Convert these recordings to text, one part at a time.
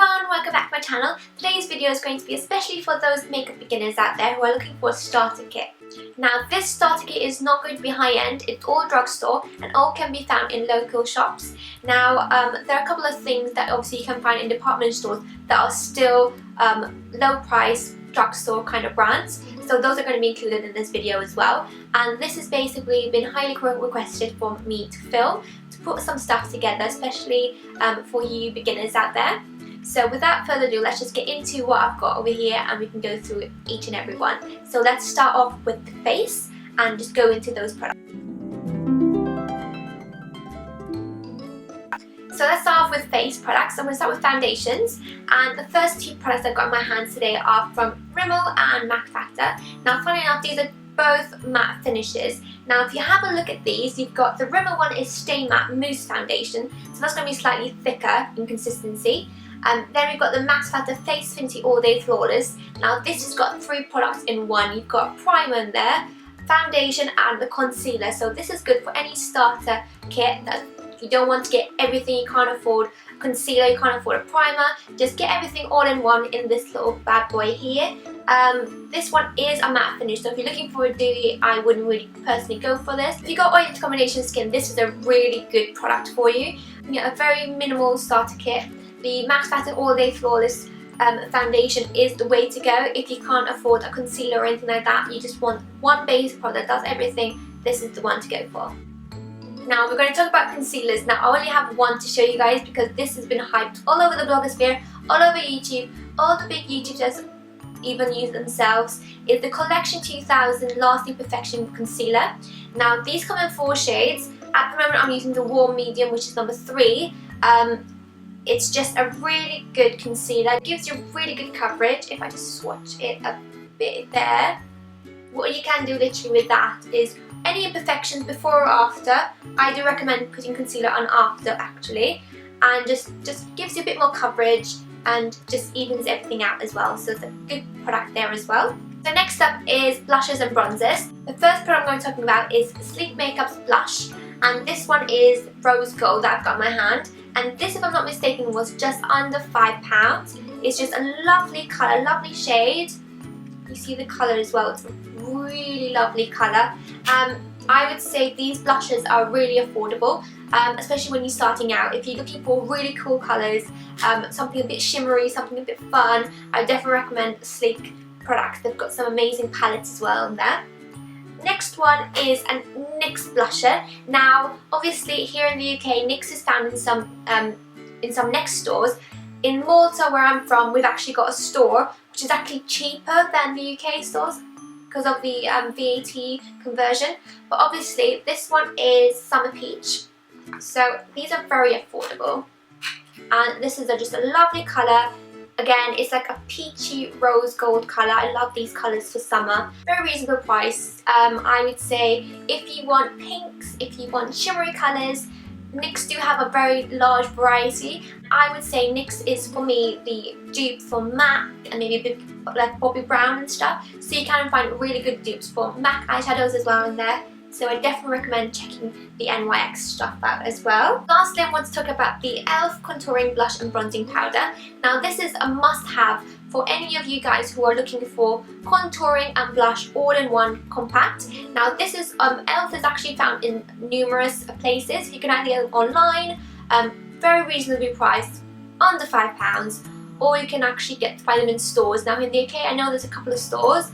everyone, welcome back to my channel. Today's video is going to be especially for those makeup beginners out there who are looking for a starter kit. Now this starter kit is not going to be high-end, it's all drugstore and all can be found in local shops. Now there are a couple of things that obviously you can find in department stores that are still low price drugstore kind of brands. So those are going to be included in this video as well. And this has basically been highly requested for me to film, to put some stuff together, especially for you beginners out there. So without further ado, let's just get into what I've got over here and we can go through each and every one. So let's start off with the face and just go into those products. So let's start off with face products. I'm going to start with foundations, and the first two products I've got in my hands today are from Rimmel and Matte Factor. Now funny enough, these are both matte finishes. Now if you have a look at these, you've got the Rimmel one is Stay Matte Mousse Foundation, so that's going to be slightly thicker in consistency. Then we've got the Matte Factor Face Finity All Day Flawless. Now this has got three products in one. You've got primer in there, foundation and the concealer. So this is good for any starter kit that you don't want to get everything, you can't afford concealer, you can't afford a primer, just get everything all in one in this little bad boy here. This one is a matte finish, so if you're looking for a dewy, I wouldn't really personally go for this. If you've got oily to combination skin, this is a really good product for you. You get a very minimal starter kit. The Matte Factor All Day Flawless foundation is the way to go. If you can't afford a concealer or anything like that, you just want one base product that does everything, this is the one to go for. Now we're going to talk about concealers. Now I only have one to show you guys because this has been hyped all over the blogosphere, all over YouTube, all the big YouTubers even use themselves. It's the Collection 2000 Lasting Perfection Concealer. Now these come in 4 shades. At the moment I'm using the warm medium, which is number 3. It's just a really good concealer. It gives you really good coverage. If I just swatch it a bit there, what you can do literally with that is any imperfections before or after, I do recommend putting concealer on after actually, and just gives you a bit more coverage and just evens everything out as well. So it's a good product there as well. So next up is blushes and bronzers. The first product I'm going to be talking about is Sleek Makeup's blush, and this one is rose gold that I've got in my hand. And this, if I'm not mistaken, was just under £5. It's just a lovely colour, lovely shade. You see the colour as well, it's a really lovely colour. I would say these blushes are really affordable, especially when you're starting out. If you're looking for really cool colours, something a bit shimmery, something a bit fun, I definitely recommend Sleek products. They've got some amazing palettes as well in there. Next one is a NYX Blusher. Now obviously here in the UK, NYX is found in some NYX stores. In Malta, where I'm from, we've actually got a store which is actually cheaper than the UK stores because of the VAT conversion. But obviously this one is Summer Peach. So these are very affordable. And this is just a lovely colour. Again, it's like a peachy rose gold colour. I love these colours for summer. Very reasonable price. I would say if you want pinks, if you want shimmery colours, NYX do have a very large variety. I would say NYX is for me the dupe for MAC and maybe a bit like Bobbi Brown and stuff. So you can find really good dupes for MAC eyeshadows as well in there. So I definitely recommend checking the NYX stuff out as well. Lastly, I want to talk about the e.l.f. Contouring Blush and Bronzing Powder. Now this is a must-have for any of you guys who are looking for contouring and blush all-in-one compact. Now this is, e.l.f. is actually found in numerous places. You can either get them online, very reasonably priced, under £5, or you can actually find them in stores. Now in the UK, I know there's a couple of stores.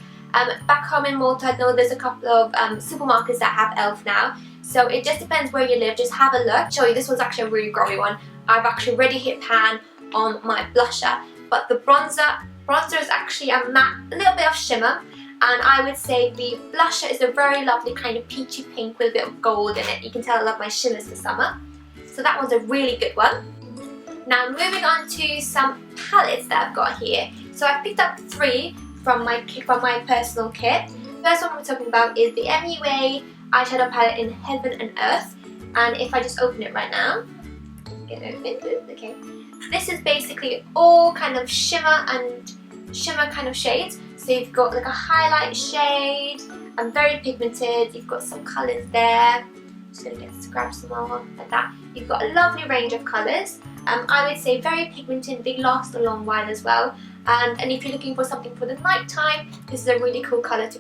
Back home in Malta, I know there's a couple of supermarkets that have e.l.f. now. So it just depends where you live, just have a look. Show you, this one's actually a really grubby one. I've actually already hit pan on my blusher. But the bronzer is actually a matte, a little bit of shimmer. And I would say the blusher is a very lovely kind of peachy pink with a bit of gold in it. You can tell I love my shimmers for summer. So that one's a really good one. Now moving on to some palettes that I've got here. So I picked up 3 from my personal kit. First one we're talking about is the MUA eyeshadow palette in Heaven and Earth. And if I just open it right now, get it open, okay. This is basically all kind of shimmer kind of shades. So you've got like a highlight shade and very pigmented. You've got some colours there. Just going to grab some more like that. You've got a lovely range of colours. I would say very pigmented, they last a long while as well. And if you're looking for something for the night time, this is a really cool palette to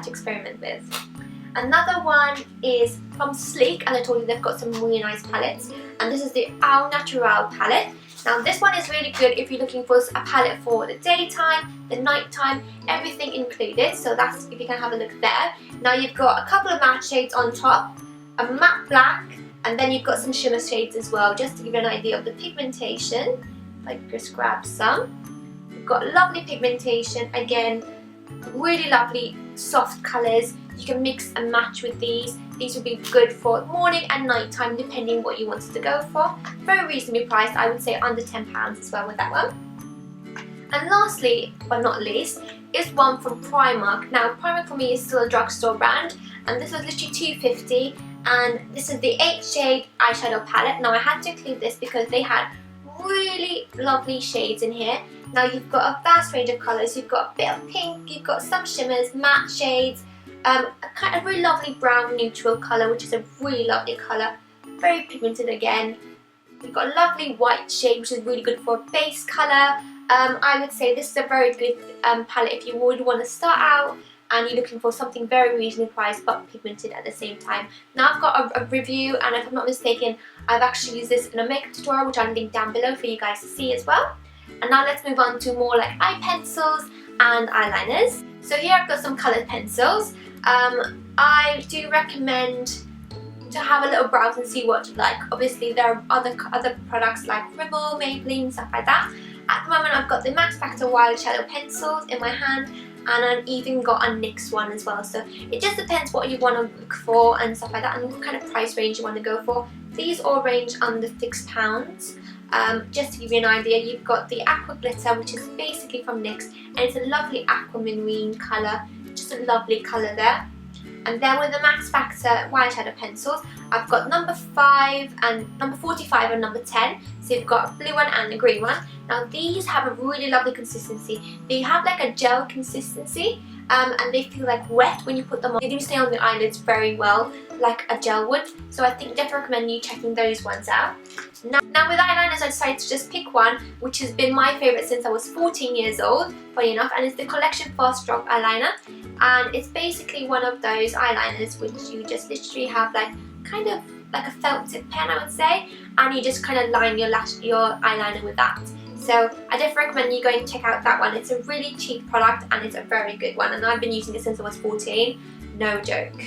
experiment with. Another one is from Sleek, and I told you they've got some really nice palettes. And this is the Naturelle palette. Now this one is really good if you're looking for a palette for the daytime, the nighttime, everything included. So that's if you can have a look there. Now you've got a couple of matte shades on top, a matte black, and then you've got some shimmer shades as well, just to give you an idea of the pigmentation. If I just grab some. You've got lovely pigmentation, again, really lovely soft colours. You can mix and match with these. These would be good for morning and night time, depending what you wanted to go for. Very reasonably priced, I would say under £10 as well with that one. And lastly, but not least, is one from Primark. Now Primark for me is still a drugstore brand, and this was literally £2.50, and this is the 8 shade eyeshadow palette. Now I had to include this because they had really lovely shades in here. Now you've got a vast range of colours. You've got a bit of pink, you've got some shimmers, matte shades, a kind of really lovely brown neutral colour, which is a really lovely colour, very pigmented again. You've got a lovely white shade, which is really good for a base colour. I would say this is a very good palette if you would want to start out and you're looking for something very reasonably priced but pigmented at the same time. Now I've got a review, and if I'm not mistaken, I've actually used this in a makeup tutorial, which I'll link down below for you guys to see as well. And now let's move on to more like eye pencils and eyeliners. So here I've got some coloured pencils. I do recommend to have a little browse and see what you like. Obviously there are other products like Rimmel, Maybelline, stuff like that. At the moment I've got the Max Factor Wild Shadow pencils in my hand, and I've even got a NYX one as well. So it just depends what you want to look for and stuff like that, and what kind of price range you want to go for. These all range under £6. Just to give you an idea, you've got the Aqua Glitter, which is basically from NYX, and it's a lovely aquamarine colour, just a lovely colour there. And then with the Max Factor Wild Shadow pencils, I've got number 5 and number 45 and number 10. So you've got a blue one and a green one. Now these have a really lovely consistency. They have like a gel consistency, and they feel like wet when you put them on. They do stay on the eyelids very well, like a gel would. So I think definitely recommend you checking those ones out. Now with eyeliners, I decided to just pick one which has been my favourite since I was 14 years old, funny enough, and it's the Collection Fast Drop eyeliner. And it's basically one of those eyeliners which you just literally have like kind of like a felt tip pen, I would say, and you just kind of line your eyeliner with that. So I definitely recommend you go and check out that one. It's a really cheap product and it's a very good one, and I've been using it since I was 14, no joke.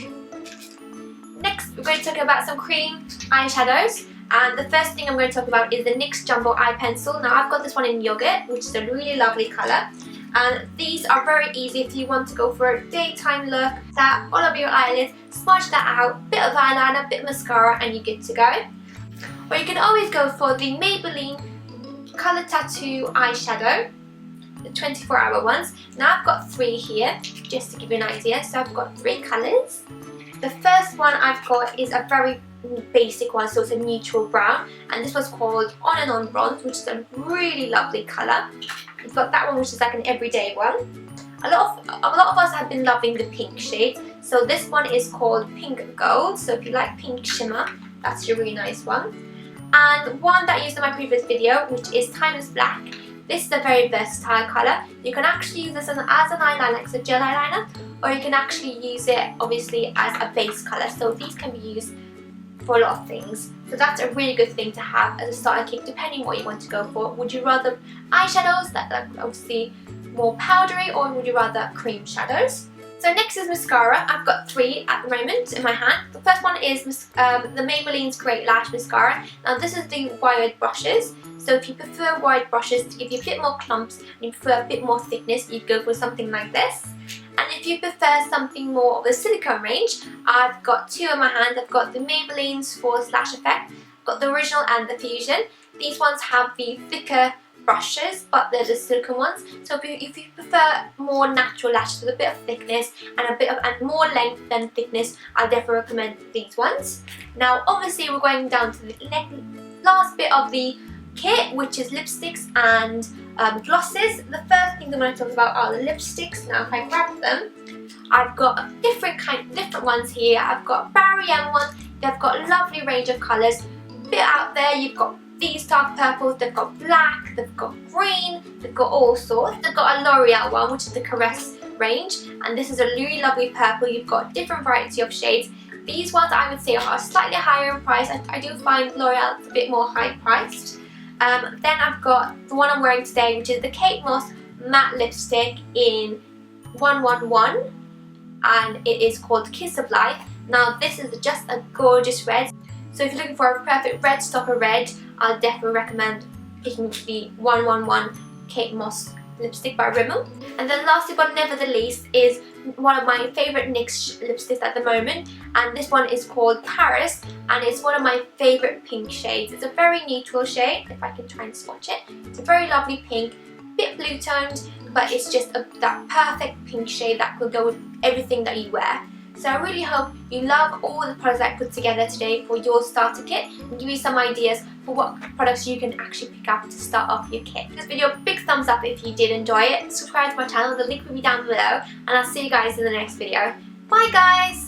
Next we're going to talk about some cream eyeshadows, and the first thing I'm going to talk about is the NYX Jumbo Eye Pencil. Now I've got this one in Yogurt, which is a really lovely colour, and these are very easy if you want to go for a daytime look. That all over your eyelids, smudge that out, bit of eyeliner, bit of mascara, and you're good to go. Or you can always go for the Maybelline Colour Tattoo eyeshadow, the 24-hour ones. Now I've got 3 here, just to give you an idea. So I've got 3 colours. The first one I've got is a very basic one, so it's a neutral brown, and this was called On and On Bronze, which is a really lovely colour. We've got that one, which is like an everyday one. A lot of us have been loving the pink shade, so this one is called Pink Gold. So if you like pink shimmer, that's a really nice one. And one that I used in my previous video, which is Timeless Black. This is a very versatile colour. You can actually use this as an eyeliner, like a gel eyeliner, or you can actually use it obviously as a base colour. So these can be used for a lot of things. So that's a really good thing to have as a starter kit, depending what you want to go for. Would you rather eyeshadows that are obviously more powdery, or would you rather cream shadows? So next is mascara. I've got 3 at the moment in my hand. The first one is the Maybelline's Great Lash Mascara. Now this is the wired brushes. So if you prefer wide brushes to give you a bit more clumps and you prefer a bit more thickness, you'd go for something like this. And if you prefer something more of a silicone range, I've got 2 in my hand. I've got the Maybelline's False Lash Effect. I've got the original and the Fusion. These ones have the thicker brushes, but they're the silicone ones. So if you prefer more natural lashes with a bit of thickness and more length than thickness, I'll definitely recommend these ones. Now obviously we're going down to the last bit of the kit, which is lipsticks and glosses. The first thing I'm going to talk about are the lipsticks. Now if I grab them, I've got different ones here. I've got Barry M ones. They've got a lovely range of colours. A bit out there, you've got these dark purples, they've got black, they've got green, they've got all sorts. They've got a L'Oreal one, which is the Caresse range, and this is a really lovely purple. You've got different variety of shades. These ones I would say are slightly higher in price. I do find L'Oreal a bit more high priced. Then I've got the one I'm wearing today, which is the Kate Moss matte lipstick in 111, and it is called Kiss of Life. Now this is just a gorgeous red, so if you're looking for a perfect red stopper red, I'll definitely recommend picking the 111 Kate Moss lipstick by Rimmel. And then lastly but never the least is one of my favourite NYX lipsticks at the moment, and this one is called Caresse, and it's one of my favourite pink shades. It's a very neutral shade, if I can try and swatch it. It's a very lovely pink, bit blue toned, but it's just that perfect pink shade that will go with everything that you wear. So I really hope you love all the products I put together today for your starter kit, and give you some ideas for what products you can actually pick up to start off your kit. This video, big thumbs up if you did enjoy it. Subscribe to my channel, the link will be down below, and I'll see you guys in the next video. Bye guys!